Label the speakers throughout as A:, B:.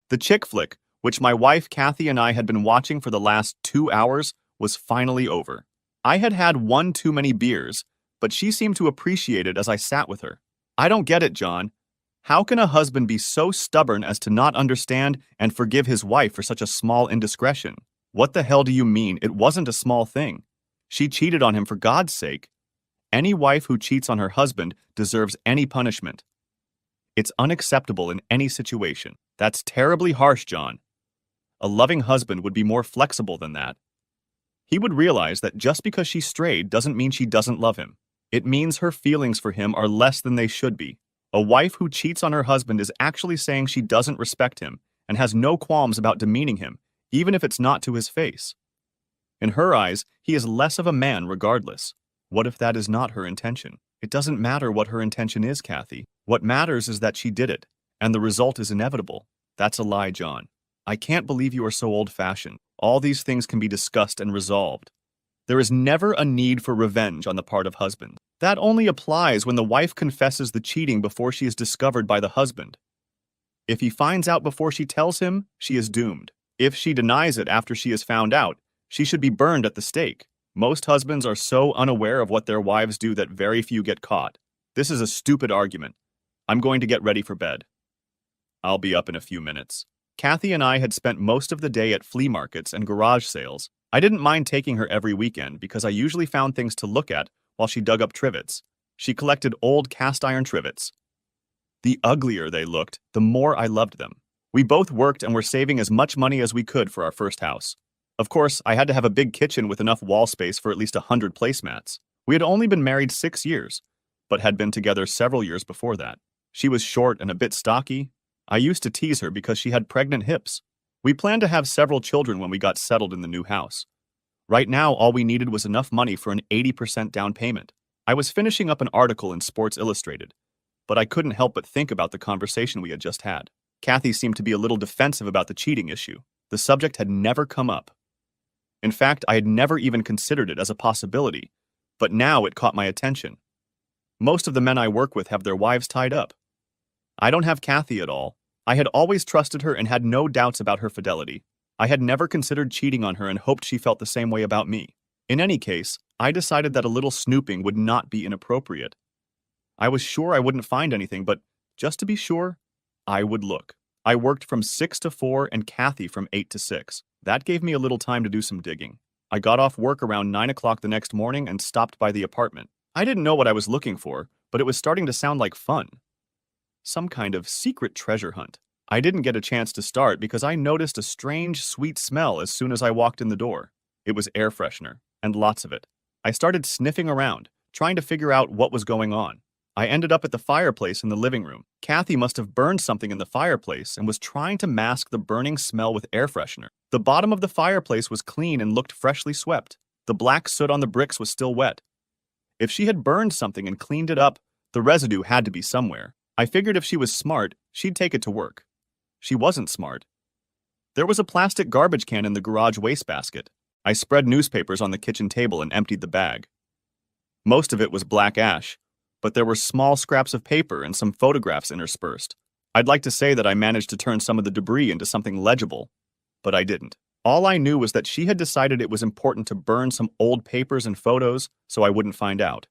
A: The chick flick, which my wife Kathy and I had been watching for the last 2 hours, was finally over. I had had one too many beers, but she seemed to appreciate it as I sat with her. I don't get it, John. How can a husband be so stubborn as to not understand and forgive his wife for such a small indiscretion? What the hell do you mean? It wasn't a small thing. She cheated on him for God's sake. Any wife who cheats on her husband deserves any punishment. It's unacceptable in any situation. That's terribly harsh, John. A loving husband would be more flexible than that. He would realize that just because she strayed doesn't mean she doesn't love him. It means her feelings for him are less than they should be. A wife who cheats on her husband is actually saying she doesn't respect him and has no qualms about demeaning him, even if it's not to his face. In her eyes, he is less of a man regardless. What if that is not her intention? It doesn't matter what her intention is, Kathy. What matters is that she did it, and the result is inevitable. That's a lie, John. I can't believe you are so old-fashioned. All these things can be discussed and resolved. There is never a need for revenge on the part of husband. That only applies when the wife confesses the cheating before she is discovered by the husband. If he finds out before she tells him, she is doomed. If she denies it after she is found out, she should be burned at the stake. Most husbands are so unaware of what their wives do that very few get caught. This is a stupid argument. I'm going to get ready for bed. I'll be up in a few minutes. Kathy and I had spent most of the day at flea markets and garage sales. I didn't mind taking her every weekend because I usually found things to look at while she dug up trivets. She collected old cast-iron trivets. The uglier they looked, the more I loved them. We both worked and were saving as much money as we could for our first house. Of course, I had to have a big kitchen with enough wall space for at least 100 placemats. We had only been married 6 years, but had been together several years before that. She was short and a bit stocky. I used to tease her because she had pregnant hips. We planned to have several children when we got settled in the new house. Right now, all we needed was enough money for an 80% down payment. I was finishing up an article in Sports Illustrated, but I couldn't help but think about the conversation we had just had. Kathy seemed to be a little defensive about the cheating issue. The subject had never come up. In fact, I had never even considered it as a possibility, but now it caught my attention. Most of the men I work with have their wives tied up. I don't have Kathy at all. I had always trusted her and had no doubts about her fidelity. I had never considered cheating on her and hoped she felt the same way about me. In any case, I decided that a little snooping would not be inappropriate. I was sure I wouldn't find anything, but just to be sure, I would look. I worked from 6 to 4 and Kathy from 8 to 6. That gave me a little time to do some digging. I got off work around 9 o'clock the next morning and stopped by the apartment. I didn't know what I was looking for, but it was starting to sound like fun. Some kind of secret treasure hunt. I didn't get a chance to start because I noticed a strange, sweet smell as soon as I walked in the door. It was air freshener, and lots of it. I started sniffing around, trying to figure out what was going on. I ended up at the fireplace in the living room. Kathy must have burned something in the fireplace and was trying to mask the burning smell with air freshener. The bottom of the fireplace was clean and looked freshly swept. The black soot on the bricks was still wet. If she had burned something and cleaned it up, the residue had to be somewhere. I figured if she was smart, she'd take it to work. She wasn't smart. There was a plastic garbage can in the garage wastebasket. I spread newspapers on the kitchen table and emptied the bag. Most of it was black ash, but there were small scraps of paper and some photographs interspersed. I'd like to say that I managed to turn some of the debris into something legible, but I didn't. All I knew was that she had decided it was important to burn some old papers and photos so I wouldn't find out.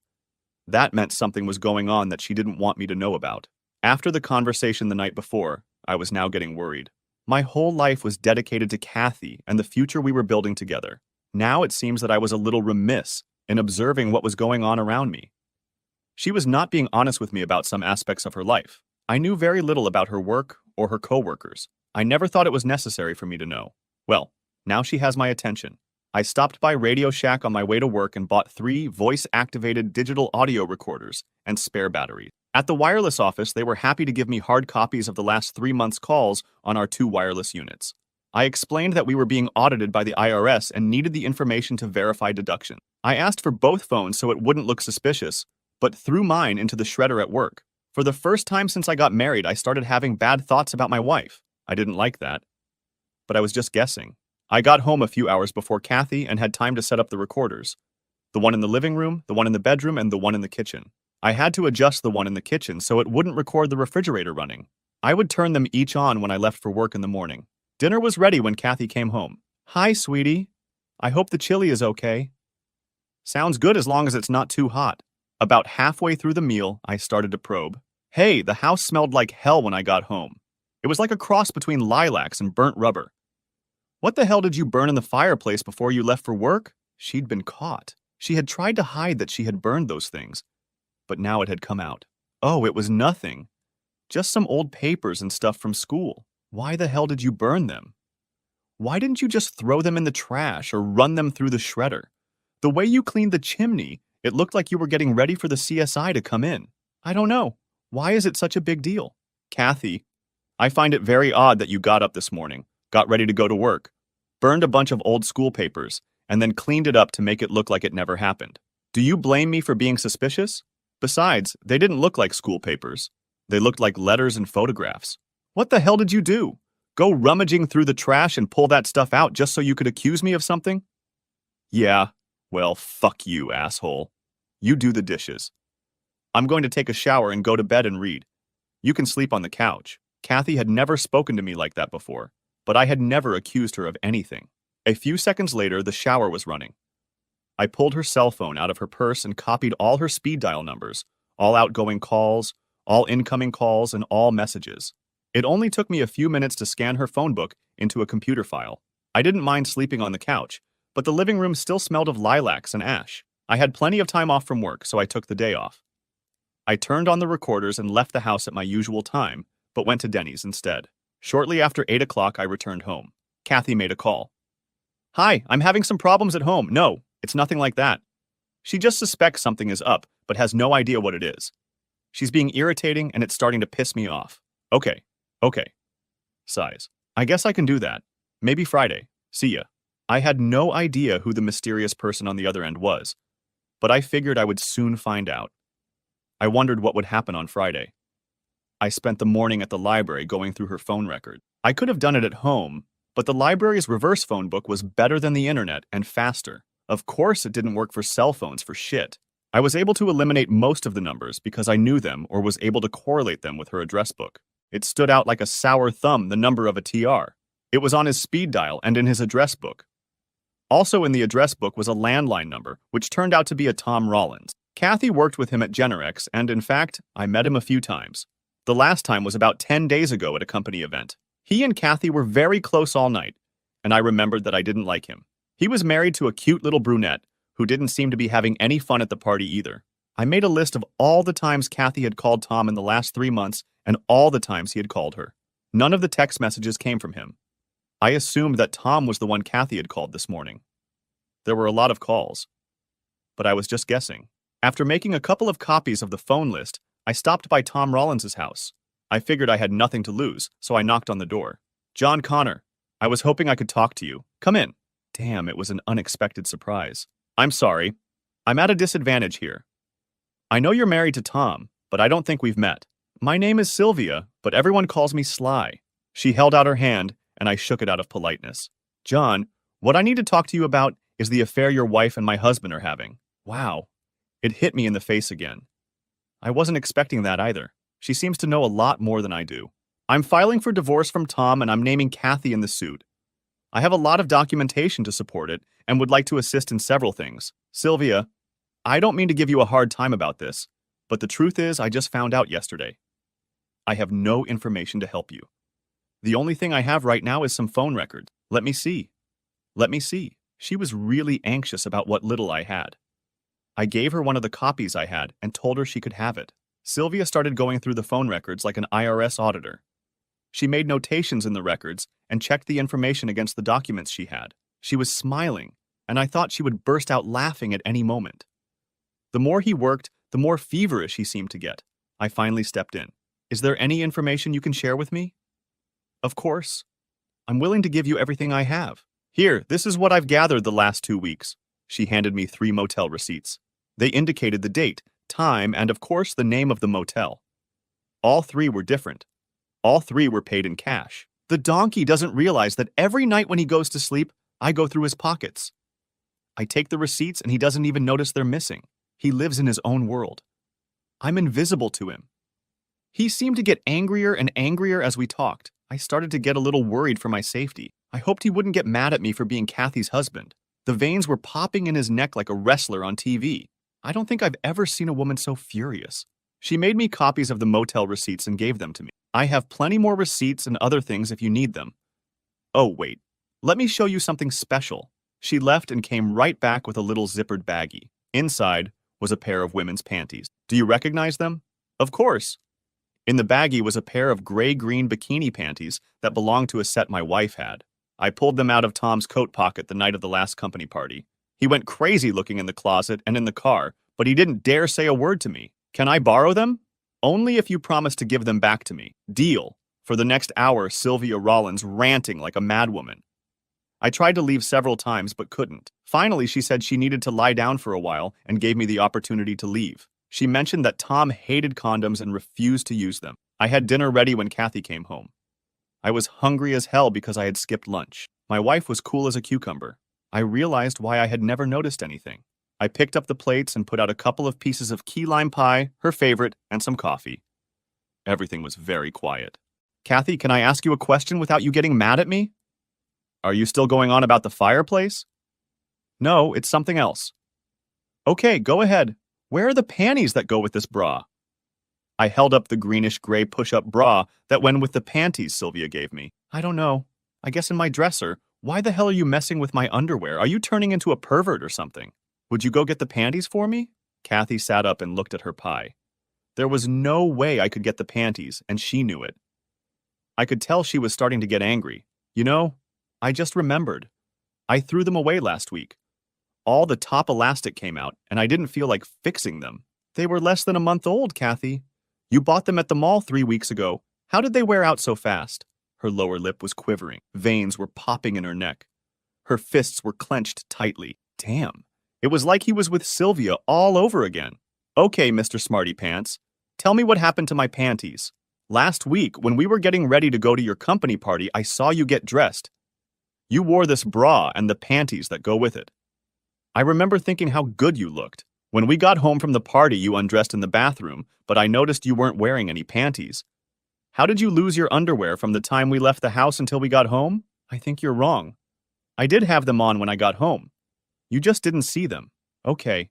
A: That meant something was going on that she didn't want me to know about. After the conversation the night before, I was now getting worried. My whole life was dedicated to Kathy and the future we were building together. Now it seems that I was a little remiss in observing what was going on around me. She was not being honest with me about some aspects of her life. I knew very little about her work or her coworkers. I never thought it was necessary for me to know. Well, now she has my attention. I stopped by Radio Shack on my way to work and bought 3 voice-activated digital audio recorders and spare batteries. At the wireless office, they were happy to give me hard copies of the last 3 months' calls on our 2 wireless units. I explained that we were being audited by the IRS and needed the information to verify deduction. I asked for both phones so it wouldn't look suspicious, but threw mine into the shredder at work. For the first time since I got married, I started having bad thoughts about my wife. I didn't like that. But I was just guessing. I got home a few hours before Kathy and had time to set up the recorders. The one in the living room, the one in the bedroom, and the one in the kitchen. I had to adjust the one in the kitchen so it wouldn't record the refrigerator running. I would turn them each on when I left for work in the morning. Dinner was ready when Kathy came home. Hi, sweetie. I hope the chili is okay. Sounds good as long as it's not too hot. About halfway through the meal, I started to probe. Hey, the house smelled like hell when I got home. It was like a cross between lilacs and burnt rubber. What the hell did you burn in the fireplace before you left for work? She'd been caught. She had tried to hide that she had burned those things, but now it had come out. Oh, it was nothing. Just some old papers and stuff from school. Why the hell did you burn them? Why didn't you just throw them in the trash or run them through the shredder? The way you cleaned the chimney, it looked like you were getting ready for the CSI to come in. I don't know. Why is it such a big deal? Kathy, I find it very odd that you got up this morning, got ready to go to work, burned a bunch of old school papers, and then cleaned it up to make it look like it never happened. Do you blame me for being suspicious? Besides, they didn't look like school papers. They looked like letters and photographs. What the hell did you do? Go rummaging through the trash and pull that stuff out just so you could accuse me of something? Yeah, well, fuck you, asshole. You do the dishes. I'm going to take a shower and go to bed and read. You can sleep on the couch. Kathy had never spoken to me like that before, but I had never accused her of anything. A few seconds later, the shower was running. I pulled her cell phone out of her purse and copied all her speed dial numbers, all outgoing calls, all incoming calls, and all messages. It only took me a few minutes to scan her phone book into a computer file. I didn't mind sleeping on the couch, but the living room still smelled of lilacs and ash. I had plenty of time off from work, so I took the day off. I turned on the recorders and left the house at my usual time, but went to Denny's instead. Shortly after 8 o'clock, I returned home. Kathy made a call. Hi, I'm having some problems at home. No, it's nothing like that. She just suspects something is up, but has no idea what it is. She's being irritating and it's starting to piss me off. Okay. Sighs. I guess I can do that. Maybe Friday. See ya. I had no idea who the mysterious person on the other end was, but I figured I would soon find out. I wondered what would happen on Friday. I spent the morning at the library going through her phone record. I could have done it at home, but the library's reverse phone book was better than the internet and faster. Of course it didn't work for cell phones for shit. I was able to eliminate most of the numbers because I knew them or was able to correlate them with her address book. It stood out like a sour thumb, the number of a TR. It was on his speed dial and in his address book. Also in the address book was a landline number, which turned out to be a Tom Rollins. Kathy worked with him at Generex, and in fact, I met him a few times. The last time was about 10 days ago at a company event. He and Kathy were very close all night, and I remembered that I didn't like him. He was married to a cute little brunette who didn't seem to be having any fun at the party either. I made a list of all the times Kathy had called Tom in the last 3 months and all the times he had called her. None of the text messages came from him. I assumed that Tom was the one Kathy had called this morning. There were a lot of calls, but I was just guessing. After making a couple of copies of the phone list, I stopped by Tom Rollins's house. I figured I had nothing to lose, so I knocked on the door. John Connor, I was hoping I could talk to you. Come in. Damn, it was an unexpected surprise. I'm sorry. I'm at a disadvantage here. I know you're married to Tom, but I don't think we've met. My name is Sylvia, but everyone calls me Sly. She held out her hand, and I shook it out of politeness. John, what I need to talk to you about is the affair your wife and my husband are having. Wow. It hit me in the face again. I wasn't expecting that either. She seems to know a lot more than I do. I'm filing for divorce from Tom and I'm naming Kathy in the suit. I have a lot of documentation to support it and would like to assist in several things. Sylvia, I don't mean to give you a hard time about this, but the truth is I just found out yesterday. I have no information to help you. The only thing I have right now is some phone records. Let me see. She was really anxious about what little I had. I gave her one of the copies I had and told her she could have it. Sylvia started going through the phone records like an IRS auditor. She made notations in the records and checked the information against the documents she had. She was smiling, and I thought she would burst out laughing at any moment. The more he worked, the more feverish he seemed to get. I finally stepped in. Is there any information you can share with me? Of course. I'm willing to give you everything I have. Here, this is what I've gathered the last 2 weeks. She handed me 3 motel receipts. They indicated the date, time, and of course the name of the motel. All 3 were different. All 3 were paid in cash. The donkey doesn't realize that every night when he goes to sleep, I go through his pockets. I take the receipts and he doesn't even notice they're missing. He lives in his own world. I'm invisible to him. He seemed to get angrier and angrier as we talked. I started to get a little worried for my safety. I hoped he wouldn't get mad at me for being Kathy's husband. The veins were popping in his neck like a wrestler on TV. I don't think I've ever seen a woman so furious. She made me copies of the motel receipts and gave them to me. I have plenty more receipts and other things if you need them. Oh, wait. Let me show you something special. She left and came right back with a little zippered baggie. Inside was a pair of women's panties. Do you recognize them? Of course. In the baggie was a pair of gray-green bikini panties that belonged to a set my wife had. I pulled them out of Tom's coat pocket the night of the last company party. He went crazy looking in the closet and in the car, but he didn't dare say a word to me. Can I borrow them? Only if you promise to give them back to me. Deal. For the next hour, Sylvia Rollins ranting like a madwoman. I tried to leave several times but couldn't. Finally, she said she needed to lie down for a while and gave me the opportunity to leave. She mentioned that Tom hated condoms and refused to use them. I had dinner ready when Kathy came home. I was hungry as hell because I had skipped lunch. My wife was cool as a cucumber. I realized why I had never noticed anything. I picked up the plates and put out a couple of pieces of key lime pie, her favorite, and some coffee. Everything was very quiet. Kathy, can I ask you a question without you getting mad at me? Are you still going on about the fireplace? No, it's something else. Okay, go ahead. Where are the panties that go with this bra? I held up the greenish-gray push-up bra that went with the panties Sylvia gave me. I don't know. I guess in my dresser. Why the hell are you messing with my underwear? Are you turning into a pervert or something? Would you go get the panties for me? Kathy sat up and looked at her pie. There was no way I could get the panties, and she knew it. I could tell she was starting to get angry. You know, I just remembered. I threw them away last week. All the top elastic came out, and I didn't feel like fixing them. They were less than a month old, Kathy. You bought them at the mall 3 weeks ago. How did they wear out so fast? Her lower lip was quivering. Veins were popping in her neck. Her fists were clenched tightly. Damn. It was like he was with Sylvia all over again. Okay, Mr. Smarty Pants. Tell me what happened to my panties. Last week, when we were getting ready to go to your company party, I saw you get dressed. You wore this bra and the panties that go with it. I remember thinking how good you looked. When we got home from the party, you undressed in the bathroom, but I noticed you weren't wearing any panties. How did you lose your underwear from the time we left the house until we got home? I think you're wrong. I did have them on when I got home. You just didn't see them. Okay.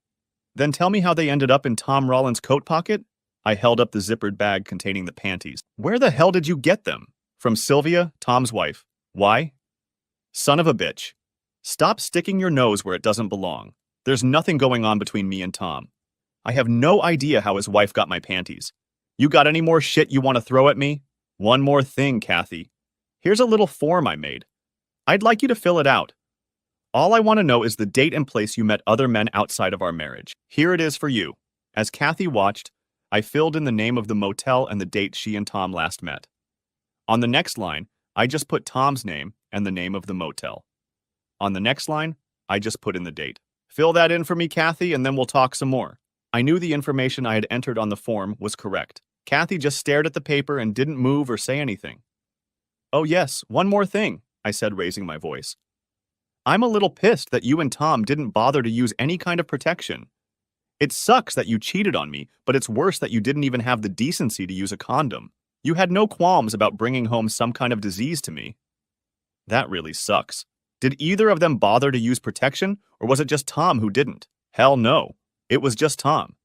A: Then tell me how they ended up in Tom Rollins' coat pocket? I held up the zippered bag containing the panties. Where the hell did you get them? From Sylvia, Tom's wife. Why? Son of a bitch. Stop sticking your nose where it doesn't belong. There's nothing going on between me and Tom. I have no idea how his wife got my panties. You got any more shit you want to throw at me? One more thing, Kathy. Here's a little form I made. I'd like you to fill it out. All I want to know is the date and place you met other men outside of our marriage. Here it is for you. As Kathy watched, I filled in the name of the motel and the date she and Tom last met. On the next line, I just put Tom's name and the name of the motel. On the next line, I just put in the date. Fill that in for me, Kathy, and then we'll talk some more. I knew the information I had entered on the form was correct. Kathy just stared at the paper and didn't move or say anything. Oh yes, one more thing, I said, raising my voice. I'm a little pissed that you and Tom didn't bother to use any kind of protection. It sucks that you cheated on me, but it's worse that you didn't even have the decency to use a condom. You had no qualms about bringing home some kind of disease to me. That really sucks. Did either of them bother to use protection, or was it just Tom who didn't? Hell no. It was just Tom.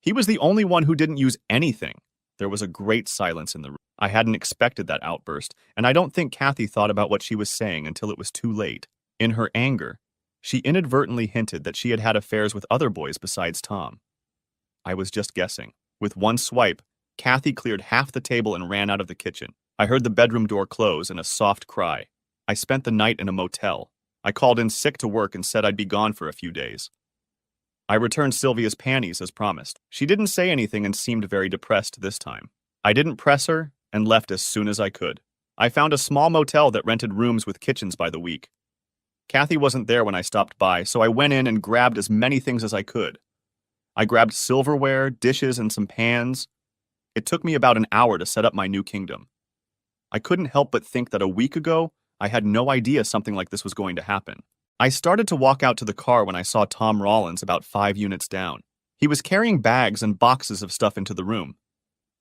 A: He was the only one who didn't use anything. There was a great silence in the room. I hadn't expected that outburst, and I don't think Kathy thought about what she was saying until it was too late. In her anger, she inadvertently hinted that she had had affairs with other boys besides Tom. I was just guessing. With one swipe, Kathy cleared half the table and ran out of the kitchen. I heard the bedroom door close and a soft cry. I spent the night in a motel. I called in sick to work and said I'd be gone for a few days. I returned Sylvia's panties as promised. She didn't say anything and seemed very depressed this time. I didn't press her and left as soon as I could. I found a small motel that rented rooms with kitchens by the week. Kathy wasn't there when I stopped by, so I went in and grabbed as many things as I could. I grabbed silverware, dishes, and some pans. It took me about an hour to set up my new kingdom. I couldn't help but think that a week ago, I had no idea something like this was going to happen. I started to walk out to the car when I saw Tom Rollins about 5 units down. He was carrying bags and boxes of stuff into the room.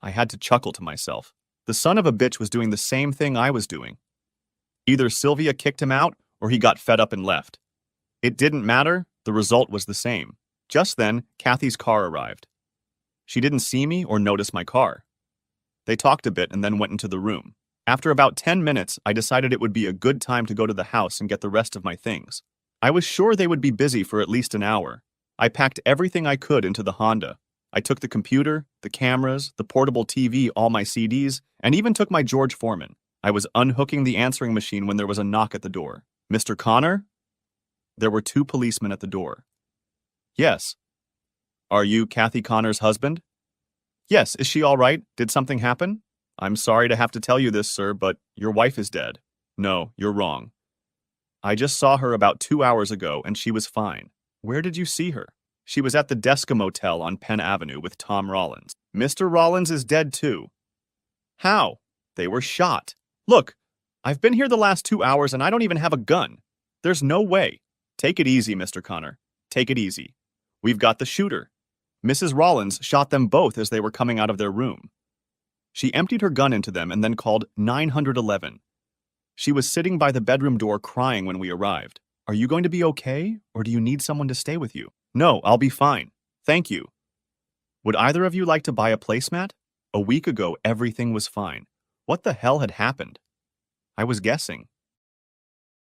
A: I had to chuckle to myself. The son of a bitch was doing the same thing I was doing. Either Sylvia kicked him out or he got fed up and left. It didn't matter, the result was the same. Just then, Kathy's car arrived. She didn't see me or notice my car. They talked a bit and then went into the room. After about 10 minutes, I decided it would be a good time to go to the house and get the rest of my things. I was sure they would be busy for at least an hour. I packed everything I could into the Honda. I took the computer, the cameras, the portable TV, all my CDs, and even took my George Foreman. I was unhooking the answering machine when there was a knock at the door. "Mr. Connor?" There were 2 policemen at the door. "Yes." "Are you Kathy Connor's husband?" "Yes, is she all right? Did something happen?" "I'm sorry to have to tell you this, sir, but your wife is dead." "No, you're wrong. I just saw her about 2 hours ago and she was fine." "Where did you see her?" "She was at the Desca Motel on Penn Avenue with Tom Rollins." "Mr. Rollins is dead too." "How?" "They were shot." "Look, I've been here the last 2 hours and I don't even have a gun. There's no way." "Take it easy, Mr. Connor. Take it easy. We've got the shooter. Mrs. Rollins shot them both as they were coming out of their room. She emptied her gun into them and then called 911. She was sitting by the bedroom door crying when we arrived. Are you going to be okay, or do you need someone to stay with you?" "No, I'll be fine. Thank you." "Would either of you like to buy a placemat? A week ago, everything was fine. What the hell had happened?" I was guessing.